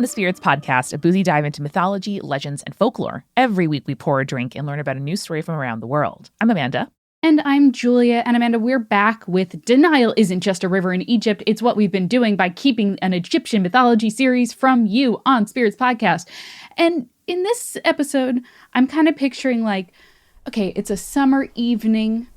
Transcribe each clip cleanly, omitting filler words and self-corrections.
the Spirits Podcast, a boozy dive into mythology, legends, and folklore. Every week we pour a drink and learn about a new story from around the world. I'm Amanda. And I'm Julia. And Amanda, we're back with Denial Isn't Just a River in Egypt. It's what we've been doing by keeping an Egyptian mythology series from you on Spirits Podcast. And in this episode, I'm kind of picturing okay, it's a summer evening.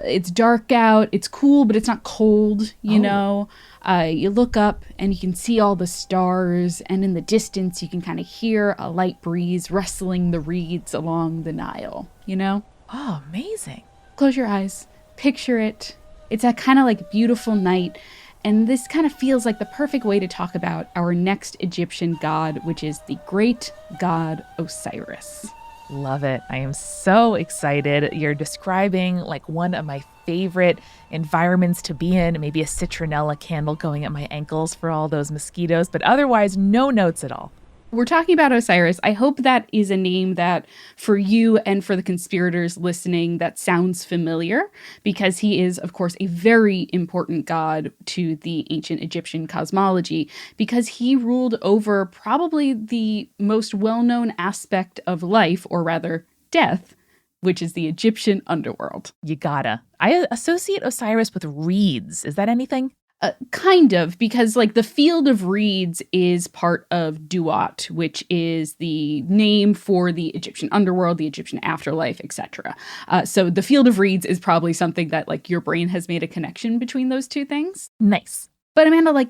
It's dark out. It's cool, but it's not cold, you know. You look up and you can see all the stars. And in the distance, you can kind of hear a light breeze rustling the reeds along the Nile, you know? Oh, amazing. Close your eyes. Picture it. It's a kind of beautiful night. And this kind of feels like the perfect way to talk about our next Egyptian god, which is the great god Osiris. Love it. I am so excited. You're describing one of my favorite environments to be in, maybe a citronella candle going at my ankles for all those mosquitoes, but otherwise no notes at all. We're talking about Osiris. I hope that is a name that for you and for the conspirators listening that sounds familiar, because he is, of course, a very important god to the ancient Egyptian cosmology, because he ruled over probably the most well-known aspect of life, or rather death, which is the Egyptian underworld. You gotta. I associate Osiris with reeds. Is that anything? Kind of, because the field of reeds is part of Duat, which is the name for the Egyptian underworld, the Egyptian afterlife, etc. So the field of reeds is probably something that your brain has made a connection between those two things. Nice. But Amanda,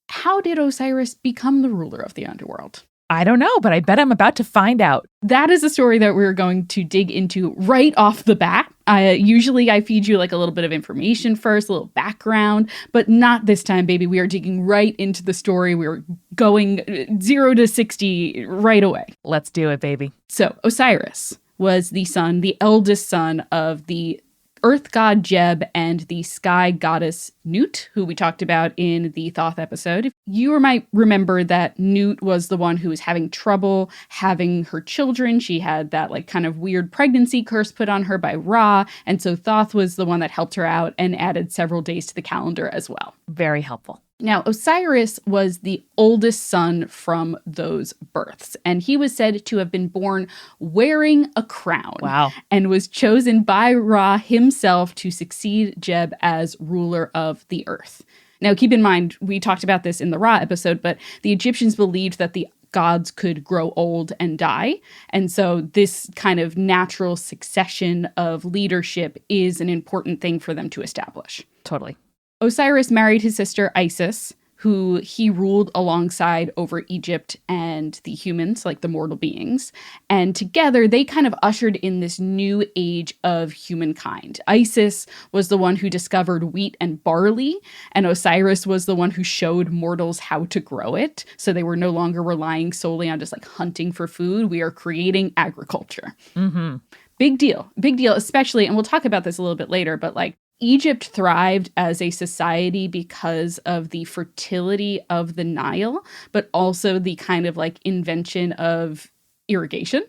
how did Osiris become the ruler of the underworld? I don't know, but I bet I'm about to find out. That is a story that we're going to dig into right off the bat. Usually I feed you a little bit of information first, a little background, but not this time, baby. We are digging right into the story. We're going 0 to 60 right away. Let's do it, baby. So Osiris was the eldest son of the earth god Geb and the sky goddess Nut, who we talked about in the Thoth episode. You might remember that Nut was the one who was having trouble having her children. She had that kind of weird pregnancy curse put on her by Ra, and so Thoth was the one that helped her out and added several days to the calendar as well. Very helpful. Now, Osiris was the oldest son from those births, and he was said to have been born wearing a crown. Wow. And was chosen by Ra himself to succeed Geb as ruler of the earth. Now, keep in mind, we talked about this in the Ra episode, but the Egyptians believed that the gods could grow old and die. And so this kind of natural succession of leadership is an important thing for them to establish. Totally. Osiris married his sister Isis, who he ruled alongside over Egypt and the humans, the mortal beings. And together, they kind of ushered in this new age of humankind. Isis was the one who discovered wheat and barley, and Osiris was the one who showed mortals how to grow it. So they were no longer relying solely on just hunting for food. We are creating agriculture. Mm-hmm. Big deal, especially, and we'll talk about this a little bit later, but Egypt thrived as a society because of the fertility of the Nile, but also the kind of invention of irrigation.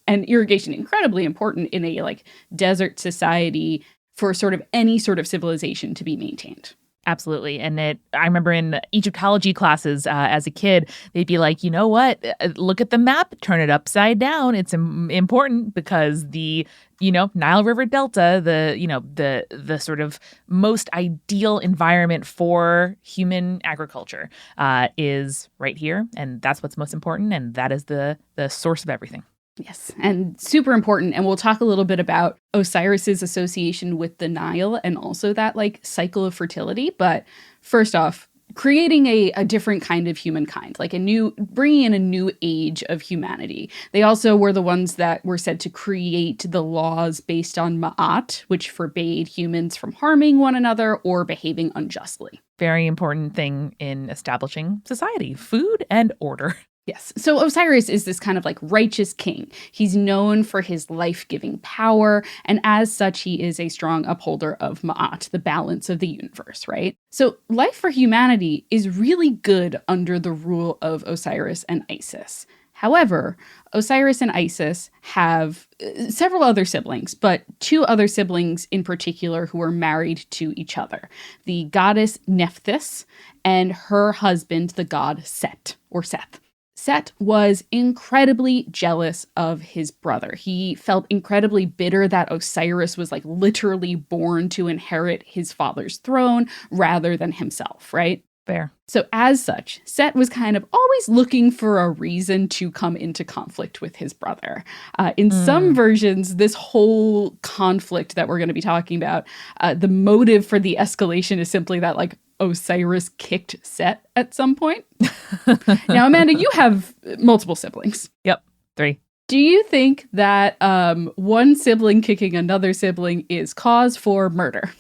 And irrigation, incredibly important in a desert society for any sort of civilization to be maintained. Absolutely. And I remember in Egyptology classes as a kid, they'd be like, you know what? Look at the map, turn it upside down. It's important because the, Nile River Delta, the sort of most ideal environment for human agriculture is right here. And that's what's most important. And that is the source of everything. Yes, and super important. And we'll talk a little bit about Osiris's association with the Nile and also that cycle of fertility. But first off, creating a different kind of humankind, bringing in a new age of humanity. They also were the ones that were said to create the laws based on Ma'at, which forbade humans from harming one another or behaving unjustly. Very important thing in establishing society, food and order. Yes. So Osiris is this kind of righteous king. He's known for his life-giving power, and as such, he is a strong upholder of Ma'at, the balance of the universe, right? So life for humanity is really good under the rule of Osiris and Isis. However, Osiris and Isis have several other siblings, but two other siblings in particular who are married to each other. The goddess Nephthys and her husband, the god Set. or Seth. Set was incredibly jealous of his brother. He felt incredibly bitter that Osiris was like literally born to inherit his father's throne rather than himself, right? Fair. So as such, Set was kind of always looking for a reason to come into conflict with his brother. In some versions, this whole conflict that we're going to be talking about, the motive for the escalation is simply that like Osiris kicked Set at some point. Now, Amanda, you have multiple siblings. Yep. 3. Do you think that one sibling kicking another sibling is cause for murder?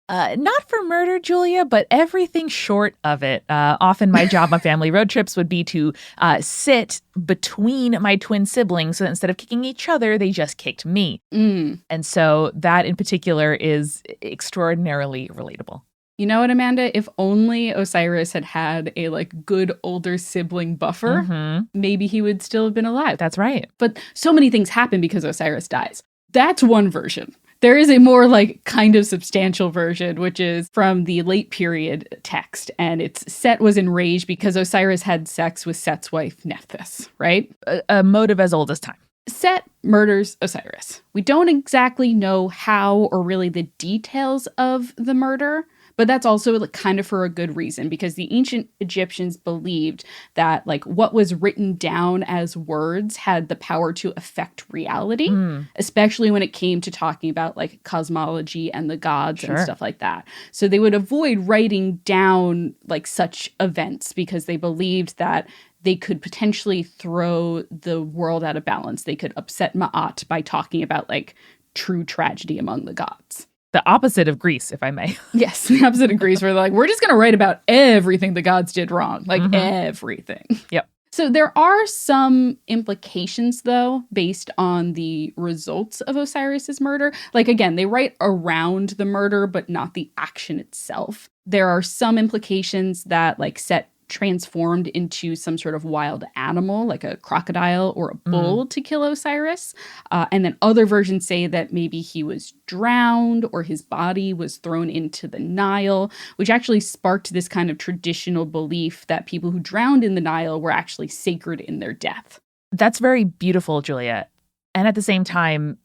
Not for murder, Julia, but everything short of it. Often my job on family road trips would be to sit between my twin siblings so that instead of kicking each other, they just kicked me. And so that in particular is extraordinarily relatable. You know what, Amanda? If only Osiris had had a like good older sibling buffer, maybe he would still have been alive. That's right. But so many things happen because Osiris dies. That's one version. There is a more like kind of substantial version, which is from the late period text. And it's Set was enraged because Osiris had sex with Set's wife, Nephthys, right? A motive as old as time. Set murders Osiris. We don't exactly know how or really the details of the murder, but that's also like kind of for a good reason, because the ancient Egyptians believed that like what was written down as words had the power to affect reality, especially when it came to talking about like cosmology and the gods and stuff like that. So they would avoid writing down like such events because they believed that they could potentially throw the world out of balance. They could upset Ma'at by talking about like true tragedy among the gods. The opposite of Greece, if I may. Yes, the opposite of Greece, where they're like, we're just going to write about everything the gods did wrong. Like everything. Yep. So there are some implications, though, based on the results of Osiris's murder. Like, again, they write around the murder, but not the action itself. There are some implications that, like, Set transformed into some sort of wild animal, like a crocodile or a bull, to kill Osiris. And then other versions say that maybe he was drowned or his body was thrown into the Nile, which actually sparked this kind of traditional belief that people who drowned in the Nile were actually sacred in their death. That's very beautiful, Julia. And at the same time,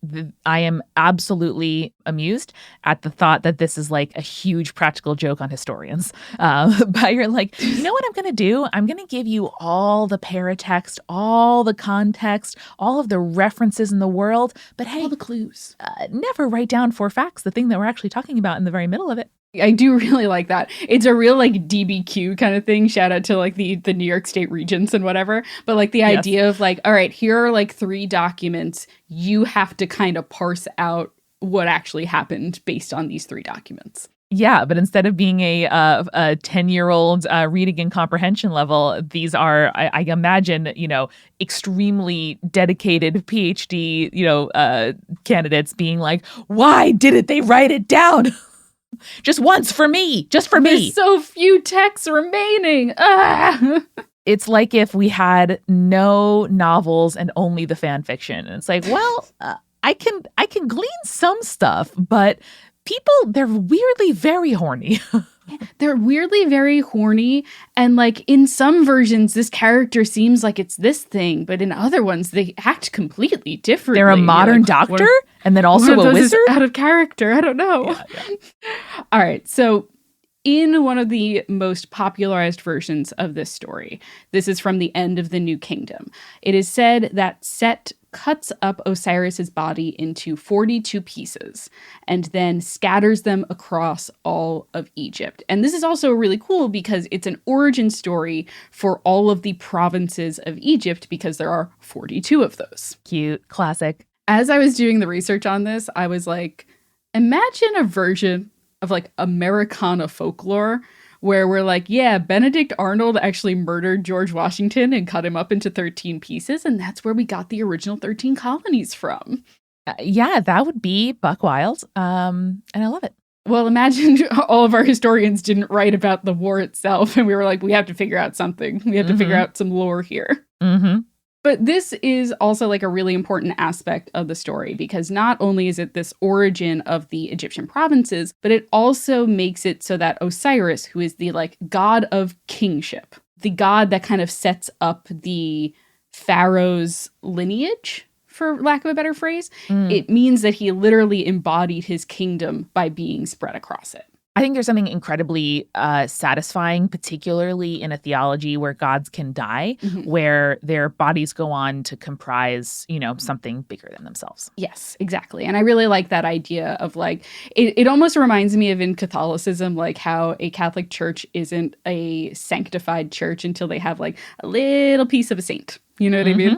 I am absolutely amused at the thought that this is like a huge practical joke on historians. But you're like, you know what I'm going to do? I'm going to give you all the paratext, all the context, all of the references in the world. But hey, all the clues. Never write down 4 facts, the thing that we're actually talking about in the very middle of it. I do really like that. It's a real like DBQ kind of thing. Shout out to like the New York State Regents and whatever. But like the idea of like, all right, here are like 3 documents. You have to kind of parse out what actually happened based on these 3 documents. Yeah, but instead of being a 10-year-old reading and comprehension level, these are, I imagine, extremely dedicated PhD, candidates being like, why didn't they write it down? Just once for me, just for me. There's so few texts remaining. It's like if we had no novels and only the fan fiction. And it's like, well, I can glean some stuff, but people, they're weirdly very horny. They're weirdly very horny. And like in some versions, this character seems like it's this thing, but in other ones, they act completely differently. They're a modern doctor and then also a wizard? Out of character. I don't know. Yeah. All right. So in one of the most popularized versions of this story, this is from the end of the New Kingdom. It is said that Set cuts up Osiris's body into 42 pieces and then scatters them across all of Egypt. And this is also really cool because it's an origin story for all of the provinces of Egypt because there are 42 of those. Cute. Classic. As I was doing the research on this, I was like, imagine a version of like Americana folklore where we're like, yeah, Benedict Arnold actually murdered George Washington and cut him up into 13 pieces. And that's where we got the original 13 colonies from. Yeah, that would be buck wild. And I love it. Well, imagine all of our historians didn't write about the war itself. And we were like, we have to figure out something. We have to figure out some lore here. But this is also like a really important aspect of the story because not only is it this origin of the Egyptian provinces, but it also makes it so that Osiris, who is the like god of kingship, the god that kind of sets up the pharaoh's lineage, for lack of a better phrase. It means that he literally embodied his kingdom by being spread across it. I think there's something incredibly satisfying, particularly in a theology where gods can die, where their bodies go on to comprise, something bigger than themselves. Yes, exactly. And I really like that idea of like, it almost reminds me of in Catholicism, like how a Catholic church isn't a sanctified church until they have like a little piece of a saint. You know what I mean?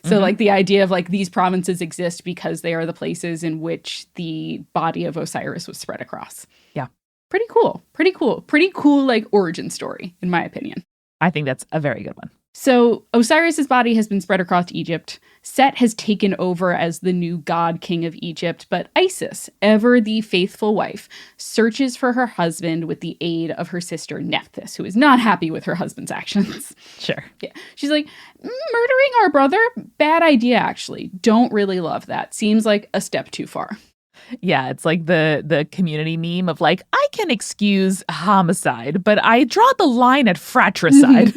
So like the idea of like these provinces exist because they are the places in which the body of Osiris was spread across. Yeah. Pretty cool. Pretty cool. Pretty cool like origin story, in my opinion. I think that's a very good one. So Osiris's body has been spread across Egypt. Set has taken over as the new god king of Egypt, but Isis, ever the faithful wife, searches for her husband with the aid of her sister Nephthys, who is not happy with her husband's actions. Sure. Yeah. She's like, murdering our brother? Bad idea, actually. Don't really love that. Seems like a step too far. Yeah, it's like the community meme of like, I can excuse homicide, but I draw the line at fratricide.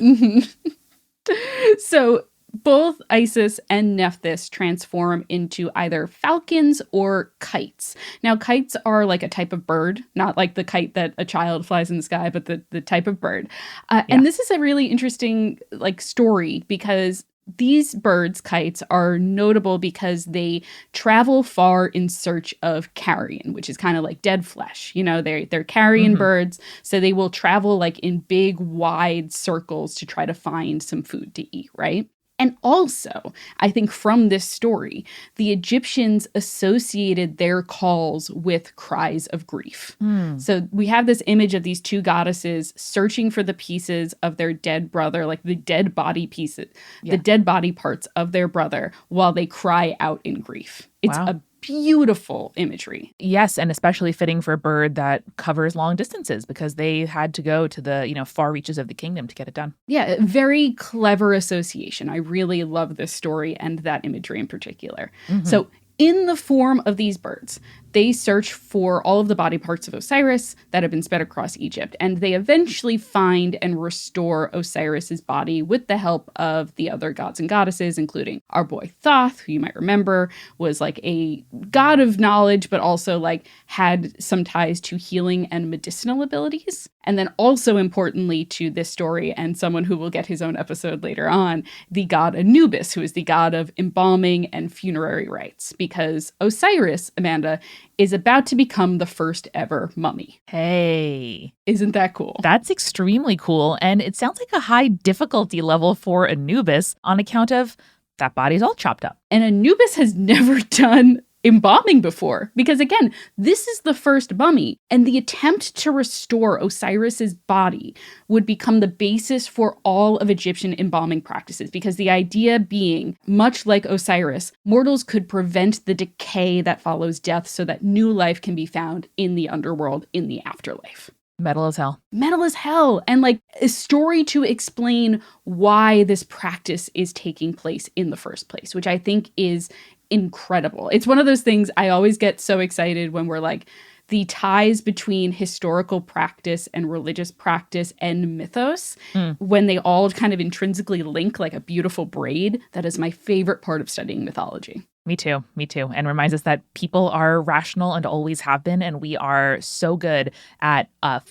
So both Isis and Nephthys transform into either falcons or kites. Now, kites are like a type of bird, not like the kite that a child flies in the sky, but the type of bird. And this is a really interesting like story because these birds, kites, are notable because they travel far in search of carrion, which is kind of like dead flesh. They're carrion birds, so they will travel like in big, wide circles to try to find some food to eat, right? And also, I think from this story, the Egyptians associated their calls with cries of grief. So we have this image of these two goddesses searching for the pieces of their dead brother, like the dead body pieces, the dead body parts of their brother, while they cry out in grief. It's a beautiful imagery. Yes, and especially fitting for a bird that covers long distances because they had to go to the, far reaches of the kingdom to get it done. Yeah, very clever association. I really love this story and that imagery in particular. So in the form of these birds, they search for all of the body parts of Osiris that have been spread across Egypt, and they eventually find and restore Osiris's body with the help of the other gods and goddesses, including our boy Thoth, who you might remember was like a god of knowledge, but also like had some ties to healing and medicinal abilities. And then also importantly to this story, and someone who will get his own episode later on, the god Anubis, who is the god of embalming and funerary rites, because Osiris, Amanda, is about to become the first ever mummy. Hey. Isn't that cool? That's extremely cool. And it sounds like a high difficulty level for Anubis on account of that body's all chopped up. And Anubis has never done embalming before, because again, this is the first mummy, and the attempt to restore Osiris's body would become the basis for all of Egyptian embalming practices, because the idea being, much like Osiris, mortals could prevent the decay that follows death so that new life can be found in the underworld, in the afterlife. Metal as hell. Metal as hell. And like a story to explain why this practice is taking place in the first place, which I think is incredible. It's one of those things I always get so excited when we're like, the ties between historical practice and religious practice and mythos, when they all kind of intrinsically link like a beautiful braid. That is my favorite part of studying mythology. Me too. Me too. And reminds us that people are rational and always have been. And we are so good at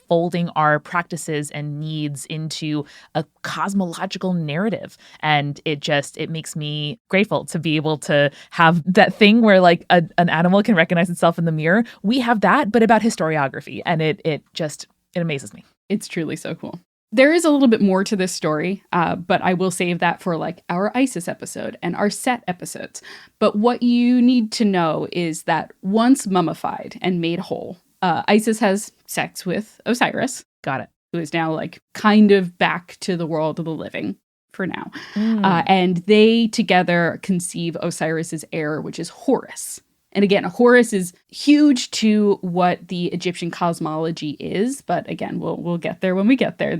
folding our practices and needs into a cosmological narrative. And it makes me grateful to be able to have that thing where like an animal can recognize itself in the mirror. We have that, but about historiography. And it amazes me. It's truly so cool. There is a little bit more to this story, but I will save that for like our Isis episode and our Set episodes. But what you need to know is that once mummified and made whole, Isis has sex with Osiris. Got it. Who is now like kind of back to the world of the living for now. And they together conceive Osiris's heir, which is Horus. And again, Horus is huge to what the Egyptian cosmology is. But again, we'll get there when we get there.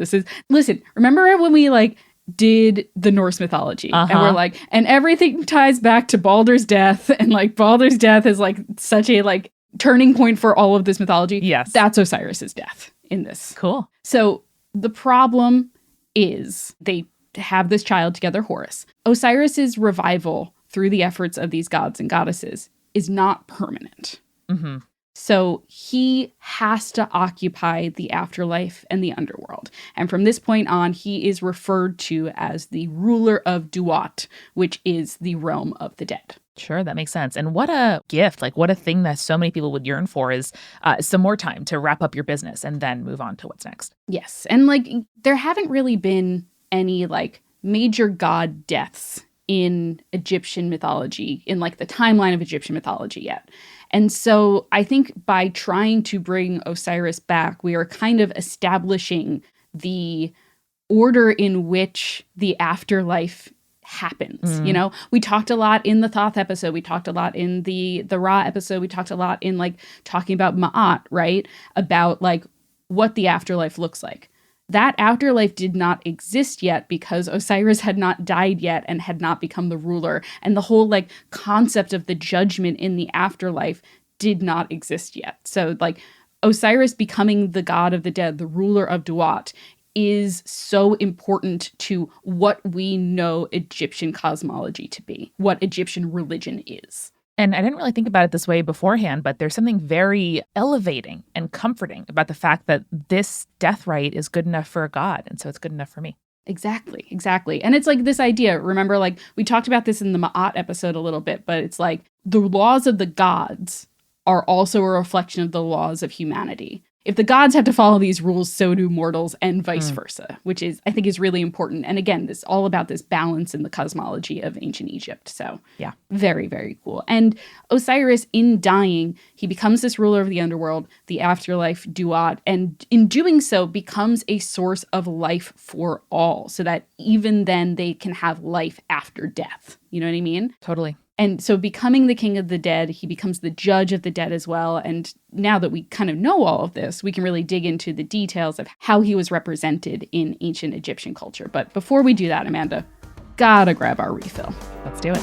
Listen, remember when we like did the Norse mythology and we're like, and everything ties back to Baldur's death. And like Baldur's death is like such a like turning point for all of this mythology. Yes. That's Osiris's death in this. Cool. So the problem is they have this child together, Horus. Osiris's revival through the efforts of these gods and goddesses is not permanent. Mm-hmm. So he has to occupy the afterlife and the underworld. And from this point on, he is referred to as the ruler of Duat, which is the realm of the dead. Sure, that makes sense. And what a gift, like what a thing that so many people would yearn for is some more time to wrap up your business and then move on to what's next. Yes. And like there haven't really been any like major god deaths in Egyptian mythology, in like the timeline of Egyptian mythology yet. And so I think by trying to bring Osiris back, we are kind of establishing the order in which the afterlife happens. You know, we talked a lot in the Thoth episode. We talked a lot in the Ra episode. We talked a lot in like talking about Ma'at, right? About like what the afterlife looks like. That afterlife did not exist yet because Osiris had not died yet and had not become the ruler. And the whole like concept of the judgment in the afterlife did not exist yet. So like Osiris becoming the god of the dead, the ruler of Duat, is so important to what we know Egyptian cosmology to be, what Egyptian religion is. And I didn't really think about it this way beforehand, but there's something very elevating and comforting about the fact that this death rite is good enough for a god. And so it's good enough for me. Exactly. And it's like this idea, remember, like we talked about this in the Ma'at episode a little bit, but it's like the laws of the gods are also a reflection of the laws of humanity. If the gods have to follow these rules, so do mortals and vice versa, which is, I think, is really important. And again, this all about this balance in the cosmology of ancient Egypt. So yeah, very, very cool. And Osiris, in dying, he becomes this ruler of the underworld, the afterlife, Duat, and in doing so becomes a source of life for all, so that even then they can have life after death. You know what I mean? Totally. And so becoming the king of the dead, he becomes the judge of the dead as well. And now that we kind of know all of this, we can really dig into the details of how he was represented in ancient Egyptian culture. But before we do that, Amanda, gotta grab our refill. Let's do it.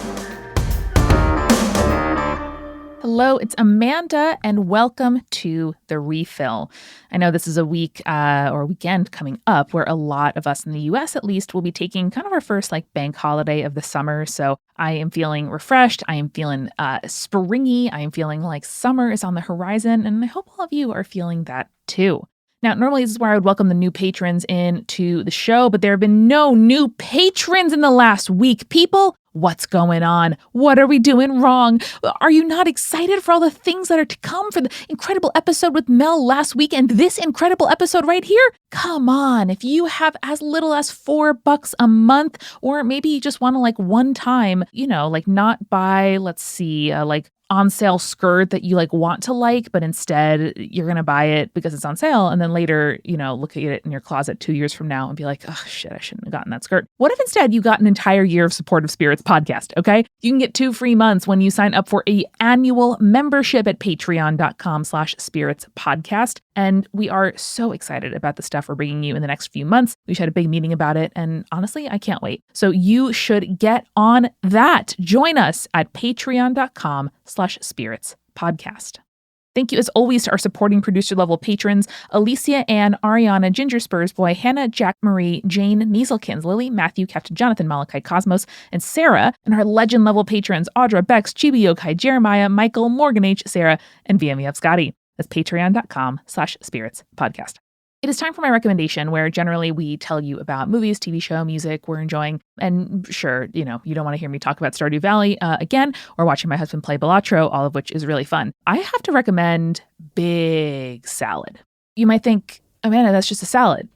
Hello, it's Amanda, and welcome to The Refill. I know this is a week or weekend coming up where a lot of us in the U.S. at least will be taking kind of our first like bank holiday of the summer. So I am feeling refreshed. I am feeling springy. I am feeling like summer is on the horizon, and I hope all of you are feeling that too. Now, normally this is where I would welcome the new patrons into the show, but there have been no new patrons in the last week. People, what's going on? What are we doing wrong? Are you not excited for all the things that are to come, for the incredible episode with Mel last week and this incredible episode right here? Come on. If you have as little as $4 a month, or maybe you just want to like one time, you know, like not buy, let's see, like on sale skirt that you like want to like, but instead you're going to buy it because it's on sale. And then later, you know, look at it in your closet 2 years from now and be like, oh shit, I shouldn't have gotten that skirt. What if instead you got an entire year of Supportive Spirits podcast? Okay. You can get 2 free months when you sign up for a annual membership at patreon.com/spiritspodcast. And we are so excited about the stuff we're bringing you in the next few months. We just had a big meeting about it. And honestly, I can't wait. So you should get on that. Join us at patreon.com/spiritspodcast. Thank you as always to our supporting producer level patrons, Alicia, Ann, Ariana, Ginger Spursboy, Hannah, Jack Marie, Jane, Nieselkins, Lily, Matthew, Captain Jonathan, Malachi, Cosmos, and Sarah, and our legend level patrons, Audra, Bex, Chibi Yokai, Jeremiah, Michael, Morgan H, Sarah, and VMEF Scotty. That's patreon.com/spiritspodcast. It is time for my recommendation, where generally we tell you about movies, TV show, music we're enjoying. And sure, you know, you don't want to hear me talk about Stardew Valley again, or watching my husband play Balatro, all of which is really fun. I have to recommend Big Salad. You might think, Amanda, that's just a salad.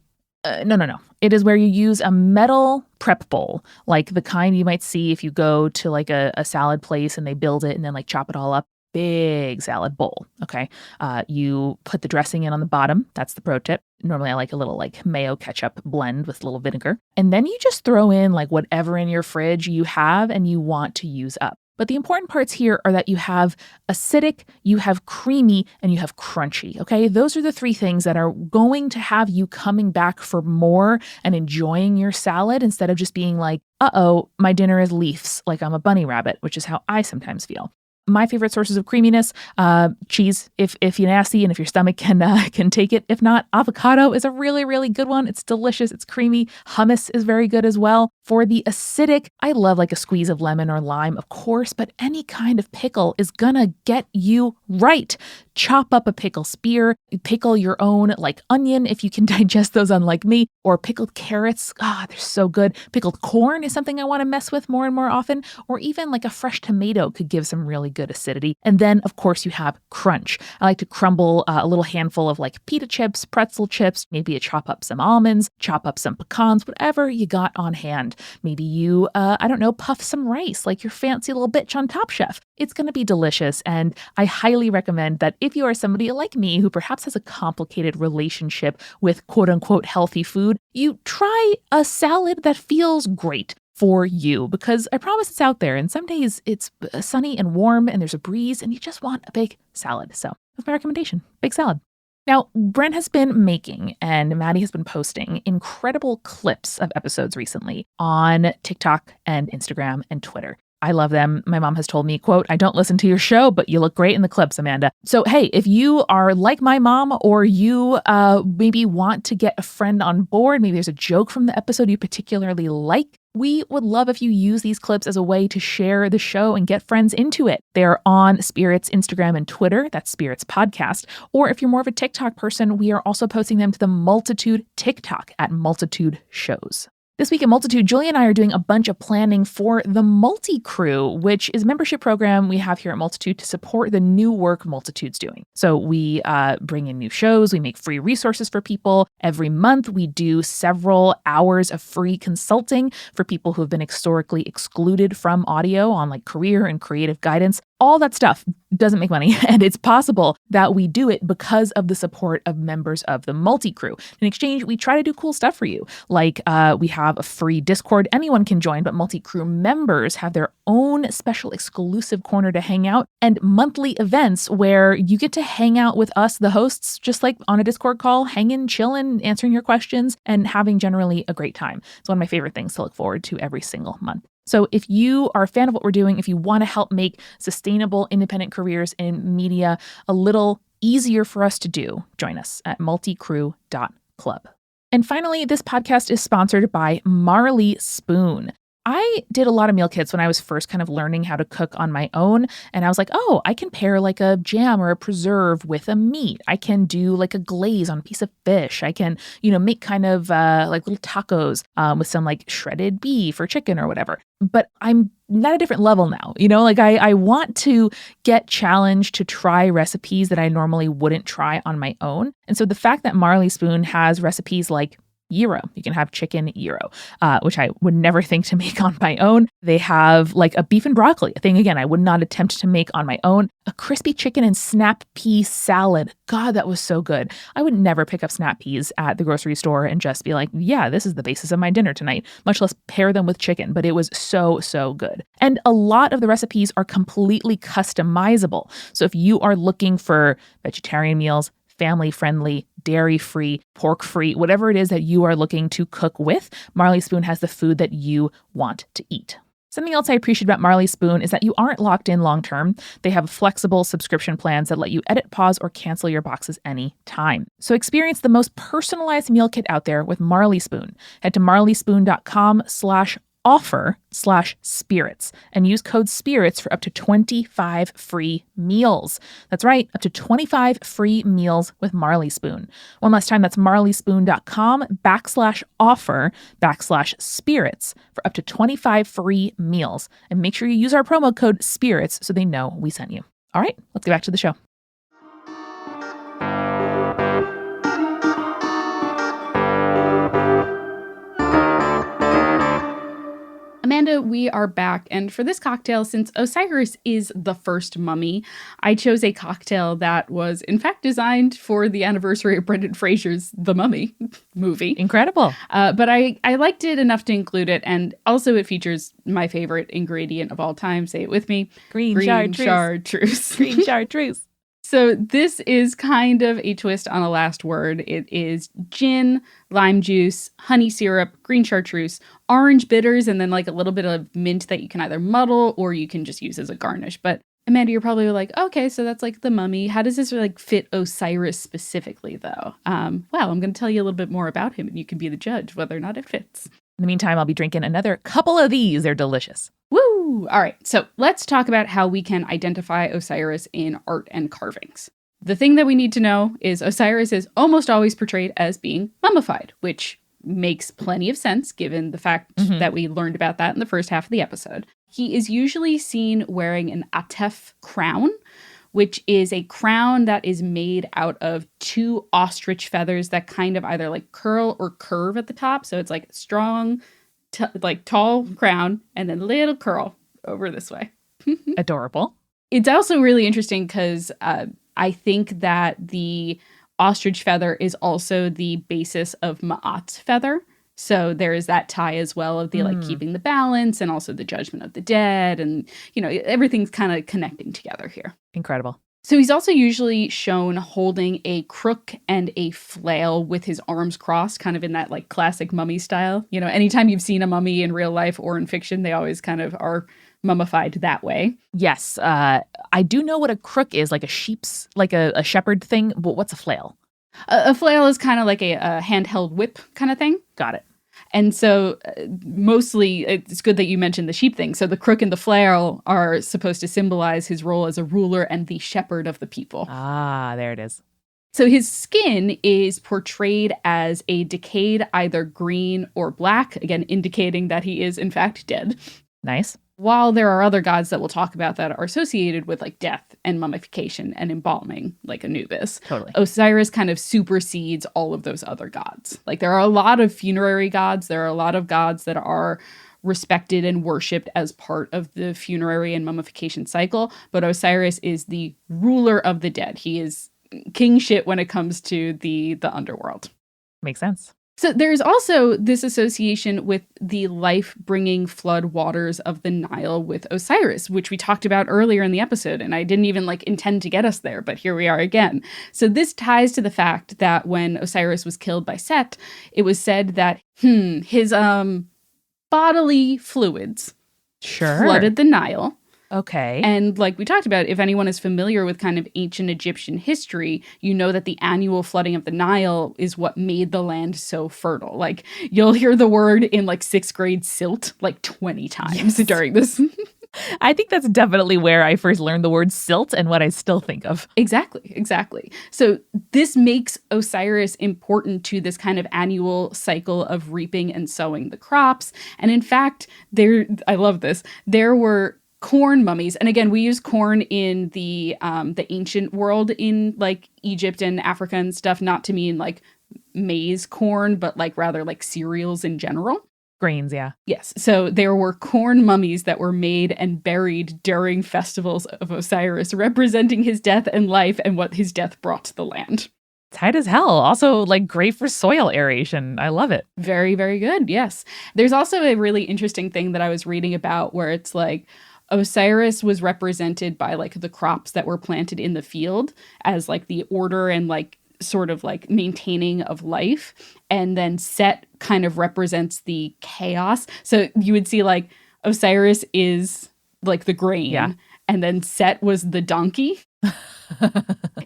No. It is where you use a metal prep bowl, like the kind you might see if you go to like a salad place and they build it and then like chop it all up. Big salad bowl. Okay. You put the dressing in on the bottom. That's the pro tip. Normally I like a little like mayo ketchup blend with a little vinegar. And then you just throw in like whatever in your fridge you have and you want to use up. But the important parts here are that you have acidic, you have creamy, and you have crunchy, okay? Those are the 3 things that are going to have you coming back for more and enjoying your salad instead of just being like, uh-oh, my dinner is leaves, like I'm a bunny rabbit, which is how I sometimes feel. My favorite sources of creaminess, cheese, if you're nasty and if your stomach can take it. If not, avocado is a really, really good one. It's delicious. It's creamy. Hummus is very good as well. For the acidic, I love like a squeeze of lemon or lime, of course, but any kind of pickle is gonna get you right. Chop up a pickle spear, pickle your own like onion if you can digest those, unlike me, or pickled carrots. They're so good. Pickled corn is something I want to mess with more and more often, or even like a fresh tomato could give some really good acidity. And then, of course, you have crunch. I like to crumble a little handful of like pita chips, pretzel chips, maybe you chop up some almonds, chop up some pecans, whatever you got on hand. Maybe you, puff some rice like your fancy little bitch on Top Chef. It's going to be delicious. And I highly recommend that if you are somebody like me who perhaps has a complicated relationship with quote unquote healthy food, you try a salad that feels great for you, because I promise it's out there. And some days it's sunny and warm and there's a breeze and you just want a big salad. So that's my recommendation, big salad. Now, Bren has been making and Maddie has been posting incredible clips of episodes recently on TikTok and Instagram and Twitter. I love them. My mom has told me, quote, I don't listen to your show, but you look great in the clips, Amanda. So, hey, if you are like my mom or you maybe want to get a friend on board, maybe there's a joke from the episode you particularly like, we would love if you use these clips as a way to share the show and get friends into it. They're on Spirit's Instagram and Twitter. That's Spirit's Podcast. Or if you're more of a TikTok person, we are also posting them to the Multitude TikTok at Multitude Shows. This week at Multitude, Julie and I are doing a bunch of planning for the MultiCrew, which is a membership program we have here at Multitude to support the new work Multitude's doing. So we bring in new shows, we make free resources for people. Every month, we do several hours of free consulting for people who have been historically excluded from audio on like career and creative guidance. All that stuff doesn't make money, and it's possible that we do it because of the support of members of the MultiCrew. In exchange, we try to do cool stuff for you. Like we have a free Discord anyone can join, but MultiCrew members have their own special exclusive corner to hang out, and monthly events where you get to hang out with us, the hosts, just like on a Discord call, hanging, chilling, answering your questions, and having generally a great time. It's one of my favorite things to look forward to every single month. So if you are a fan of what we're doing, if you want to help make sustainable independent careers in media a little easier for us to do, join us at multicrew.club. And finally, this podcast is sponsored by Marley Spoon. I did a lot of meal kits when I was first kind of learning how to cook on my own. And I was like, oh, I can pair like a jam or a preserve with a meat. I can do like a glaze on a piece of fish. I can, make kind of like little tacos with some like shredded beef or chicken or whatever. But I'm at a different level now, I want to get challenged to try recipes that I normally wouldn't try on my own. And so the fact that Marley Spoon has recipes like gyro. You can have chicken gyro, which I would never think to make on my own. They have like a beef and broccoli, a thing, again, I would not attempt to make on my own. A crispy chicken and snap pea salad. God, that was so good. I would never pick up snap peas at the grocery store and just be like, yeah, this is the basis of my dinner tonight, much less pair them with chicken, but it was so, so good. And a lot of the recipes are completely customizable. So if you are looking for vegetarian meals, family-friendly, dairy-free, pork-free, whatever it is that you are looking to cook with, Marley Spoon has the food that you want to eat. Something else I appreciate about Marley Spoon is that you aren't locked in long-term. They have flexible subscription plans that let you edit, pause, or cancel your boxes any time. So experience the most personalized meal kit out there with Marley Spoon. Head to marleyspoon.com/offer/spirits and use code SPIRITS for up to 25 free meals. That's right, up to 25 free meals with Marley Spoon. One last time, that's marleyspoon.com/offer/spirits for up to 25 free meals. And make sure you use our promo code SPIRITS so they know we sent you. All right, let's get back to the show. Amanda, we are back, and for this cocktail, since Osiris is the first mummy, I chose a cocktail that was, in fact, designed for the anniversary of Brendan Fraser's The Mummy movie. Incredible. But I liked it enough to include it, and also it features my favorite ingredient of all time. Say it with me. Green chartreuse. Green chartreuse. So this is kind of a twist on a last word. It is gin, lime juice, honey syrup, green chartreuse, orange bitters, and then like a little bit of mint that you can either muddle or you can just use as a garnish. But Amanda, you're probably like, okay, so that's like the mummy. How does this like fit Osiris specifically, though? Well, I'm going to tell you a little bit more about him, and you can be the judge whether or not it fits. In the meantime, I'll be drinking another couple of these. They're delicious. Woo! All right, so let's talk about how we can identify Osiris in art and carvings. The thing that we need to know is Osiris is almost always portrayed as being mummified, which makes plenty of sense given the fact that we learned about that in the first half of the episode. He is usually seen wearing an atef crown, which is a crown that is made out of 2 ostrich feathers that kind of either like curl or curve at the top. So it's like strong, like tall crown and then little curl over this way. Adorable. It's also really interesting because I think that the ostrich feather is also the basis of Ma'at's feather. So there is that tie as well of the like keeping the balance and also the judgment of the dead. And, you know, everything's kind of connecting together here. Incredible. So he's also usually shown holding a crook and a flail with his arms crossed, kind of in that like classic mummy style. You know, anytime you've seen a mummy in real life or in fiction, they always kind of are mummified that way. Yes. I do know what a crook is, like a sheep's, like a shepherd thing. But what's a flail? A flail is kind of like a handheld whip kind of thing. Got it. And so mostly it's good that you mentioned the sheep thing. So the crook and the flail are supposed to symbolize his role as a ruler and the shepherd of the people. Ah, there it is. So his skin is portrayed as a decayed either green or black, again, indicating that he is in fact dead. Nice. While there are other gods that we'll talk about that are associated with like death and mummification and embalming, like Anubis, Totally. Osiris kind of supersedes all of those other gods. Like there are a lot of funerary gods. There are a lot of gods that are respected and worshipped as part of the funerary and mummification cycle. But Osiris is the ruler of the dead. He is king shit when it comes to the underworld. Makes sense. So there's also this association with the life-bringing flood waters of the Nile with Osiris, which we talked about earlier in the episode, and I didn't even intend to get us there, but here we are again. So this ties to the fact that when Osiris was killed by Set, it was said that his bodily fluids flooded the Nile. Okay. And like we talked about, if anyone is familiar with kind of ancient Egyptian history, you know that the annual flooding of the Nile is what made the land so fertile. Like you'll hear the word in like 6th grade silt like 20 times during this. I think that's definitely where I first learned the word silt and what I still think of. Exactly. So this makes Osiris important to this kind of annual cycle of reaping and sowing the crops. And in fact, I love this, there were corn mummies. And again, we use corn in the ancient world in like Egypt and Africa and stuff, not to mean like maize corn, but like rather like cereals in general. Grains, yeah. Yes. So there were corn mummies that were made and buried during festivals of Osiris, representing his death and life and what his death brought to the land. Tight as hell. Also, like great for soil aeration. I love it. Very, very good. Yes. There's also a really interesting thing that I was reading about where it's like, Osiris was represented by like the crops that were planted in the field as like the order and like sort of like maintaining of life. And then Set kind of represents the chaos. So you would see like Osiris is like the grain and then Set was the donkey.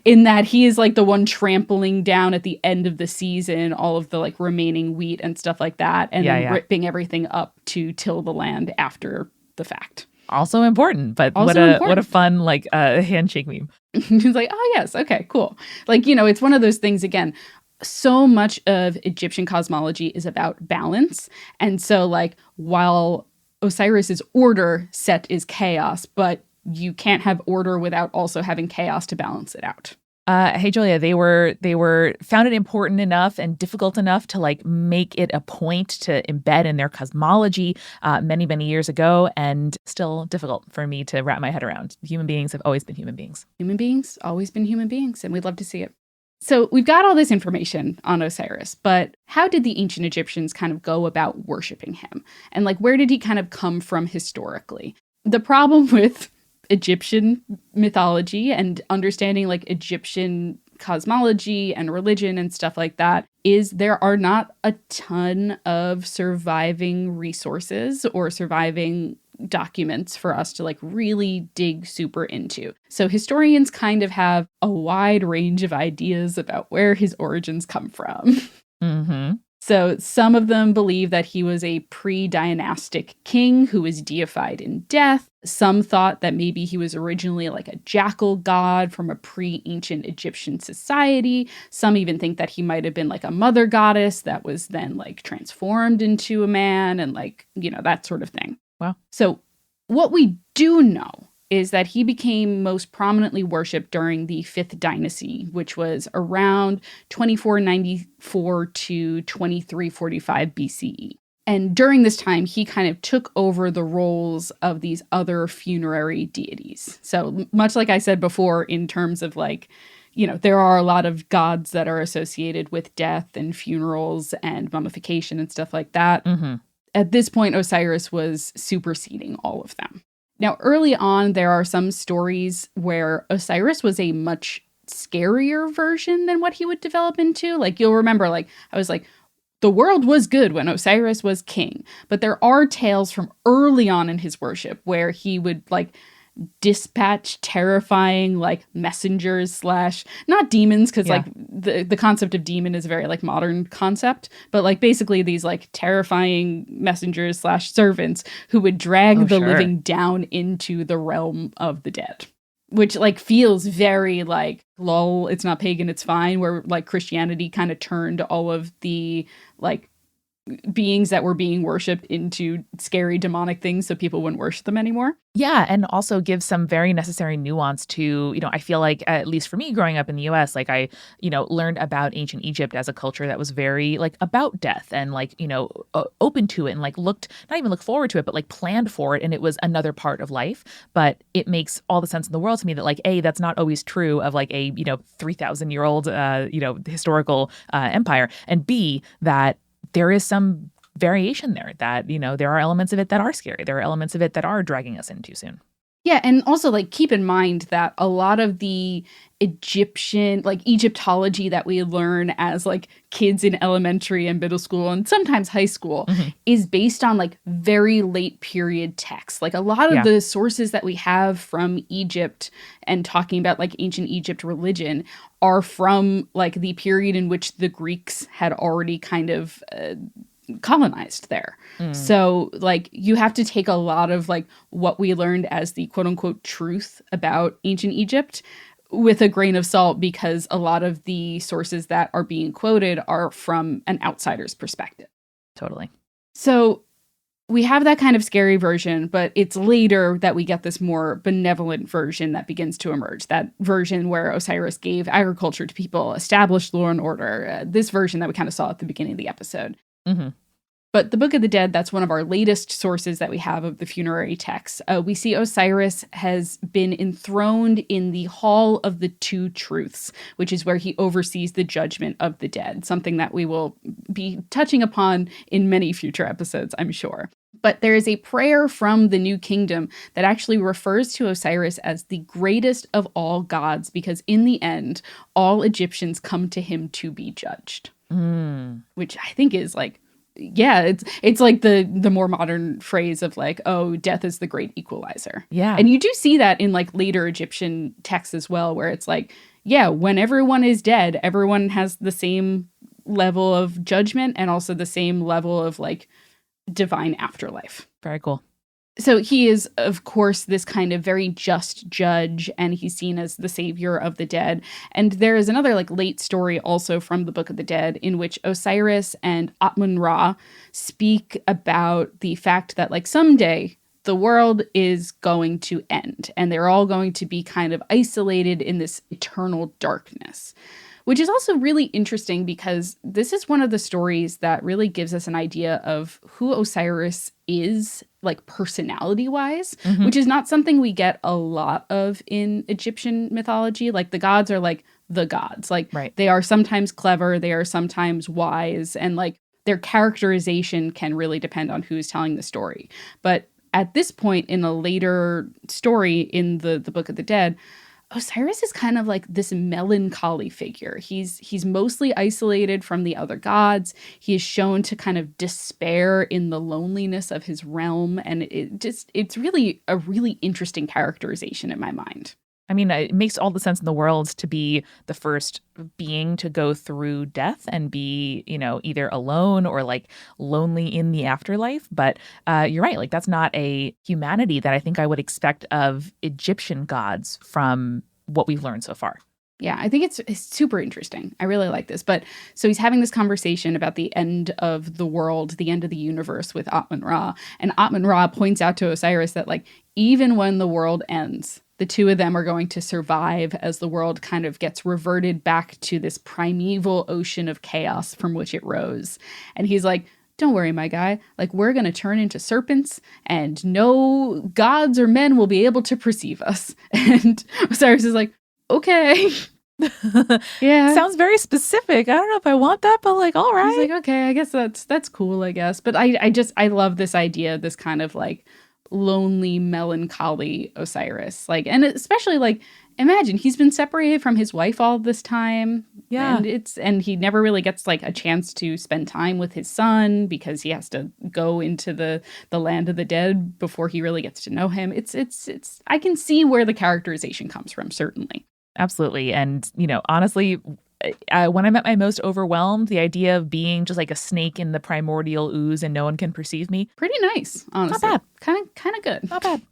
In that he is like the one trampling down at the end of the season all of the like remaining wheat and stuff like that and then ripping everything up to till the land after the fact. Also important, but what a fun like handshake meme. He's like, oh yes, okay, cool. Like, you know, it's one of those things again. So much of Egyptian cosmology is about balance. And so like while Osiris is order, Set is chaos, but you can't have order without also having chaos to balance it out. Hey, Julia, they were found it important enough and difficult enough to like make it a point to embed in their cosmology many, many years ago, and still difficult for me to wrap my head around. Human beings have always been human beings. Human beings, always been human beings, and we'd love to see it. So we've got all this information on Osiris, but how did the ancient Egyptians kind of go about worshiping him? And like, where did he kind of come from historically? The problem with Egyptian mythology and understanding like Egyptian cosmology and religion and stuff like that is there are not a ton of surviving resources or surviving documents for us to like really dig super into. So historians kind of have a wide range of ideas about where his origins come from. Mm-hmm. So some of them believe that he was a pre-dynastic king who was deified in death. Some thought that maybe he was originally like a jackal god from a pre-ancient Egyptian society. Some even think that he might have been like a mother goddess that was then like transformed into a man and like, you know, that sort of thing. Wow. So what we do know is that he became most prominently worshipped during the 5th dynasty, which was around 2494 to 2345 BCE. And during this time, he kind of took over the roles of these other funerary deities. So much like I said before, in terms of like, you know, there are a lot of gods that are associated with death and funerals and mummification and stuff like that. Mm-hmm. At this point, Osiris was superseding all of them. Now, early on, there are some stories where Osiris was a much scarier version than what he would develop into. Like, you'll remember, like, I was like, the world was good when Osiris was king. But there are tales from early on in his worship where he would, like, dispatch terrifying like messengers / not demons, because like the concept of demon is a very like modern concept, but like basically these like terrifying messengers / servants who would drag the living down into the realm of the dead, which like feels very like lol, it's not pagan, it's fine, where like Christianity kind of turned all of the like beings that were being worshipped into scary demonic things so people wouldn't worship them anymore. Yeah, and also give some very necessary nuance to, you know, I feel like, at least for me growing up in the US, like I, you know, learned about ancient Egypt as a culture that was very like about death and like, you know, open to it and like looked, not even look forward to it, but like planned for it. And it was another part of life. But it makes all the sense in the world to me that like, A, that's not always true of like a, you know, 3,000-year-old, you know, historical empire. And B, that there is some variation there, that, you know, there are elements of it that are scary. There are elements of it that are dragging us in too soon. Yeah, and also like keep in mind that a lot of the Egyptian, like Egyptology that we learn as like kids in elementary and middle school and sometimes high school is based on like very late period texts. Like a lot of the sources that we have from Egypt and talking about like ancient Egypt religion are from like the period in which the Greeks had already kind of colonized there. So like you have to take a lot of like what we learned as the quote unquote truth about ancient Egypt with a grain of salt, because a lot of the sources that are being quoted are from an outsider's perspective. Totally. So we have that kind of scary version, but it's later that we get this more benevolent version that begins to emerge. That version where Osiris gave agriculture to people, established law and order. This version that we kind of saw at the beginning of the episode. But the Book of the Dead, that's one of our latest sources that we have of the funerary texts. We see Osiris has been enthroned in the Hall of the Two Truths, which is where he oversees the judgment of the dead, something that we will be touching upon in many future episodes, I'm sure. But there is a prayer from the New Kingdom that actually refers to Osiris as the greatest of all gods, because in the end, all Egyptians come to him to be judged. Which I think is like, yeah, it's like the more modern phrase of like, oh, death is the great equalizer. Yeah. And you do see that in like later Egyptian texts as well, where it's like, yeah, when everyone is dead, everyone has the same level of judgment and also the same level of like divine afterlife. Very cool. So he is, of course, this kind of very just judge, and he's seen as the savior of the dead. And there is another like late story also from the Book of the Dead in which Osiris and Atmun-Ra speak about the fact that like someday the world is going to end and they're all going to be kind of isolated in this eternal darkness. Which is also really interesting because this is one of the stories that really gives us an idea of who Osiris is, like personality-wise, which is not something we get a lot of in Egyptian mythology. Like the gods are like the gods. Like they are sometimes clever, they are sometimes wise, and like their characterization can really depend on who's telling the story. But at this point in a later story in the Book of the Dead, Osiris is kind of like this melancholy figure. He's mostly isolated from the other gods. He is shown to kind of despair in the loneliness of his realm, and it's really a really interesting characterization in my mind. I mean, it makes all the sense in the world to be the first being to go through death and be, either alone or like lonely in the afterlife. But you're right. Like, that's not a humanity that I think I would expect of Egyptian gods from what we've learned so far. Yeah, I think it's super interesting. I really like this. But so he's having this conversation about the end of the world, the end of the universe with Atman-Ra. And Atman-Ra points out to Osiris that, like, even when the world ends, the two of them are going to survive as the world kind of gets reverted back to this primeval ocean of chaos from which it rose. And he's like, don't worry, my guy. Like, we're going to turn into serpents and no gods or men will be able to perceive us. And Osiris is like, okay. Yeah. Sounds very specific. I don't know if I want that, but like, all right. He's like, okay, I guess that's cool, I guess. But I love this idea, this kind of like lonely, melancholy Osiris. Like, and especially like, imagine he's been separated from his wife all this time. Yeah. And he never really gets like a chance to spend time with his son because he has to go into the land of the dead before he really gets to know him. It's I can see where the characterization comes from, certainly. Absolutely. And, honestly, when I'm at my most overwhelmed, the idea of being just like a snake in the primordial ooze and no one can perceive me. Pretty nice, honestly. Not bad. Kind of good. Not bad.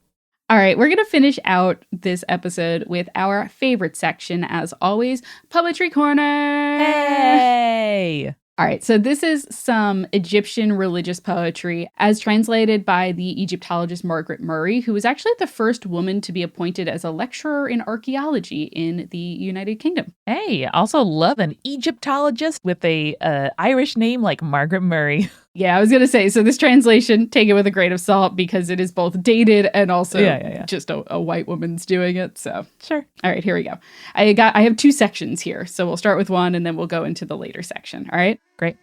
All right, we're going to finish out this episode with our favorite section, as always, Poetry Corner. Hey! All right, so this is some Egyptian religious poetry as translated by the Egyptologist Margaret Murray, who was actually the first woman to be appointed as a lecturer in archaeology in the United Kingdom. Hey, also love an Egyptologist with a Irish name like Margaret Murray. Yeah, I was going to say, so this translation, take it with a grain of salt because it is both dated and also just a white woman's doing it. So sure. All right, here we go. I have two sections here. So we'll start with one and then we'll go into the later section. All right. Great.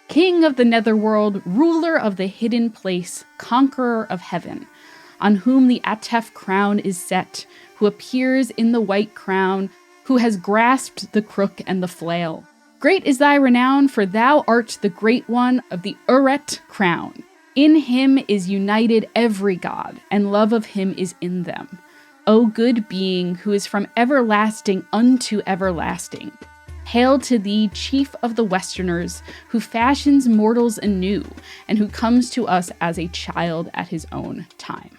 King of the netherworld, ruler of the hidden place, conqueror of heaven, on whom the Atef crown is set, who appears in the white crown, who has grasped the crook and the flail. Great is thy renown, for thou art the great one of the Uret crown. In him is united every god, and love of him is in them. O good being, who is from everlasting unto everlasting. Hail to thee, chief of the Westerners, who fashions mortals anew, and who comes to us as a child at his own time.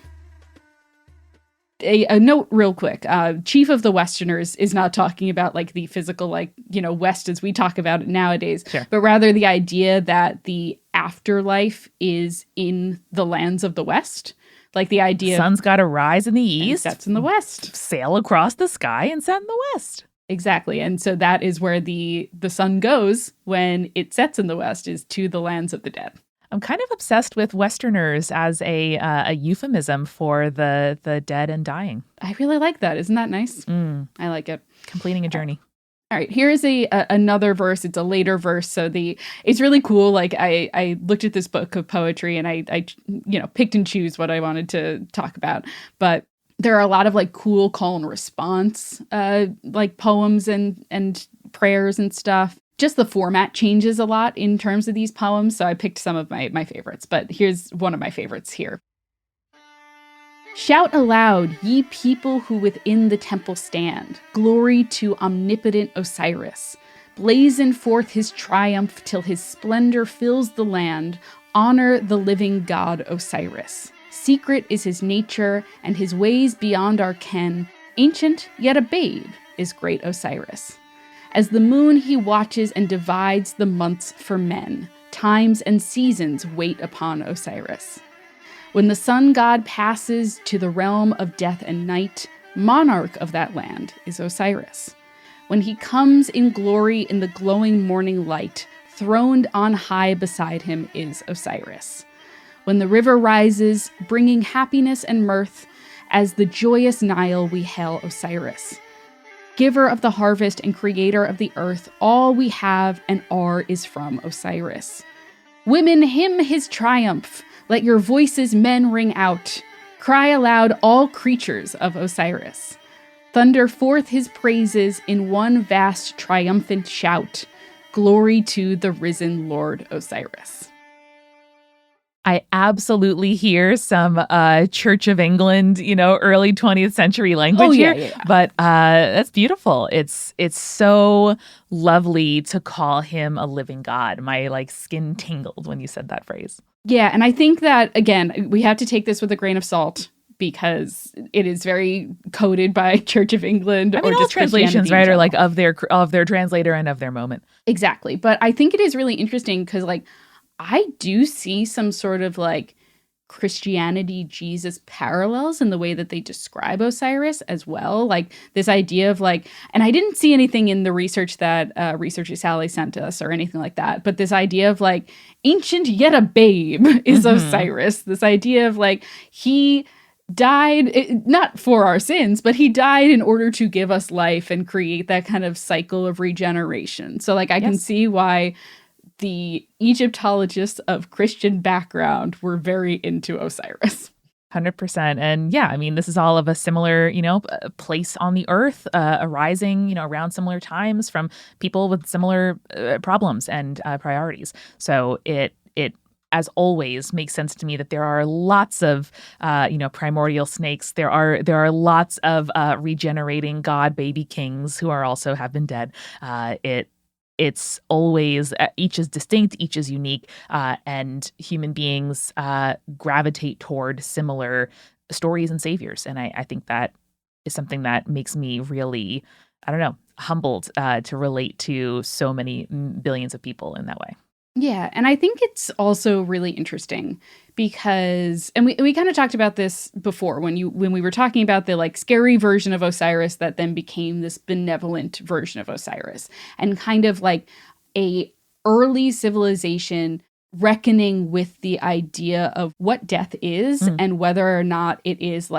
A note real quick, chief of the Westerners is not talking about like the physical, like, West as we talk about it nowadays, sure, but rather the idea that the afterlife is in the lands of the West. Like the idea sun's got to rise in the east, sets in the west, sail across the sky and set in the west. Exactly. And so that is where the sun goes when it sets in the west, is to the lands of the dead. I'm kind of obsessed with Westerners as a euphemism for the dead and dying. I really like that. Isn't that nice? I like it. Completing a journey. All right, here is another verse. It's a later verse, so it's really cool. Like I looked at this book of poetry and I picked and choose what I wanted to talk about. But there are a lot of like cool call and response like poems and prayers and stuff. Just the format changes a lot in terms of these poems, so I picked some of my favorites, but here's one of my favorites here. Shout aloud, ye people who within the temple stand, glory to omnipotent Osiris. Blazon forth his triumph till his splendor fills the land, honor the living god Osiris. Secret is his nature, and his ways beyond our ken, ancient yet a babe is great Osiris. As the moon he watches and divides the months for men. Times and seasons wait upon Osiris. When the sun god passes to the realm of death and night, monarch of that land is Osiris. When he comes in glory in the glowing morning light, throned on high beside him is Osiris. When the river rises, bringing happiness and mirth, as the joyous Nile we hail Osiris. Giver of the harvest and creator of the earth, all we have and are is from Osiris. Women hymn his triumph. Let your voices, men, ring out. Cry aloud, all creatures of Osiris. Thunder forth his praises in one vast triumphant shout. Glory to the risen Lord Osiris. I absolutely hear some Church of England, early 20th century language here. Yeah. But that's beautiful. It's so lovely to call him a living God. My skin tingled when you said that phrase. Yeah, and I think that, again, we have to take this with a grain of salt because it is very coded by Church of England. I mean, or all just translations, right, are like of their translator and of their moment. Exactly. But I think it is really interesting because, I do see some sort of Christianity Jesus parallels in the way that they describe Osiris as well. This idea of and I didn't see anything in the research that researcher Sally sent us or anything like that, but this idea of ancient yet a babe is Osiris. This idea of he died, not for our sins, but he died in order to give us life and create that kind of cycle of regeneration. So I can see why the Egyptologists of Christian background were very into Osiris. 100%. And yeah, I mean, this is all of a similar, place on the earth, arising, around similar times from people with similar problems and priorities. So it as always makes sense to me that there are lots of primordial snakes. There are lots of regenerating god baby kings who are also have been dead. It's always, each is distinct, each is unique, and human beings gravitate toward similar stories and saviors. And I think that is something that makes me really, humbled to relate to so many billions of people in that way. Yeah, and I think it's also really interesting because, and we kind of talked about this before when we were talking about the scary version of Osiris that then became this benevolent version of Osiris, and kind of a early civilization reckoning with the idea of what death is and whether or not it is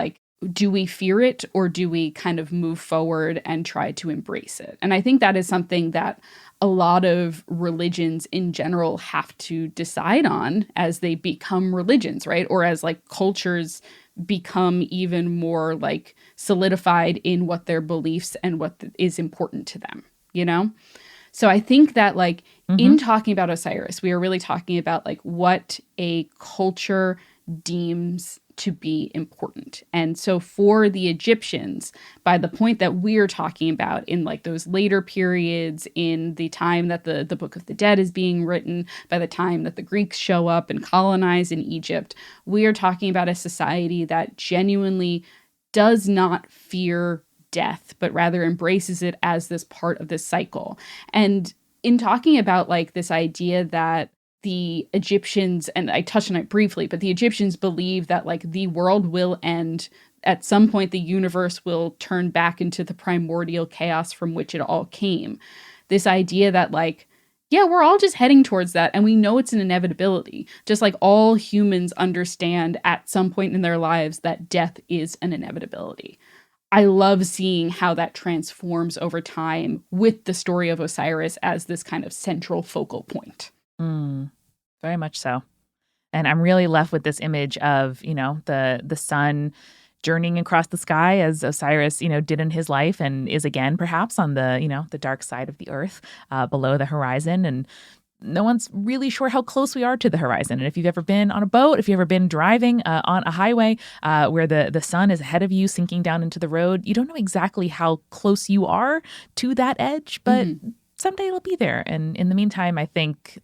do we fear it or do we kind of move forward and try to embrace it? And I think that is something that a lot of religions in general have to decide on as they become religions, right? Or as cultures become even more solidified in what their beliefs and what is important to them, So I think that in talking about Osiris, we are really talking about what a culture deems to be important. And so for the Egyptians, by the point that we're talking about in those later periods, in the time that the Book of the Dead is being written, by the time that the Greeks show up and colonize in Egypt, we are talking about a society that genuinely does not fear death, but rather embraces it as this part of this cycle. And in talking about this idea that the Egyptians, and I touched on it briefly, but the Egyptians believe that the world will end. At some point, the universe will turn back into the primordial chaos from which it all came. This idea that we're all just heading towards that. And we know it's an inevitability. Just all humans understand at some point in their lives that death is an inevitability. I love seeing how that transforms over time with the story of Osiris as this kind of central focal point. Very much so. And I'm really left with this image of, the sun journeying across the sky as Osiris, did in his life and is again perhaps on the, the dark side of the earth below the horizon. And no one's really sure how close we are to the horizon. And if you've ever been on a boat, if you've ever been driving on a highway where the sun is ahead of you sinking down into the road, you don't know exactly how close you are to that edge, but someday it'll be there. And in the meantime, I think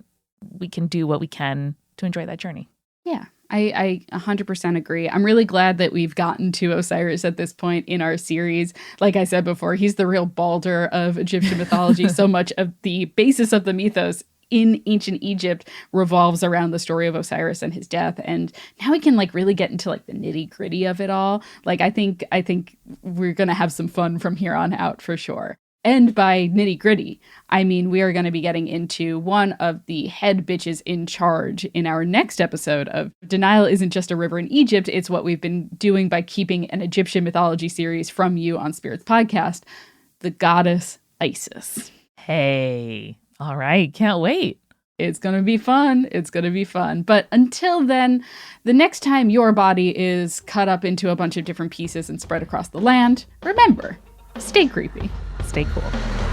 we can do what we can to enjoy that journey. Yeah, I 100% agree. I'm really glad that we've gotten to Osiris at this point in our series. Like I said before, he's the real Balder of Egyptian mythology. So much of the basis of the mythos in ancient Egypt revolves around the story of Osiris and his death. And now we can really get into the nitty gritty of it all. I think we're going to have some fun from here on out for sure. And by nitty gritty, I mean we are going to be getting into one of the head bitches in charge in our next episode of Denial Isn't Just a River in Egypt. It's what we've been doing by keeping an Egyptian mythology series from you on Spirits Podcast, the goddess Isis. Hey, all right. Can't wait. It's going to be fun. It's going to be fun. But until then, the next time your body is cut up into a bunch of different pieces and spread across the land, remember, stay creepy. Stay cool.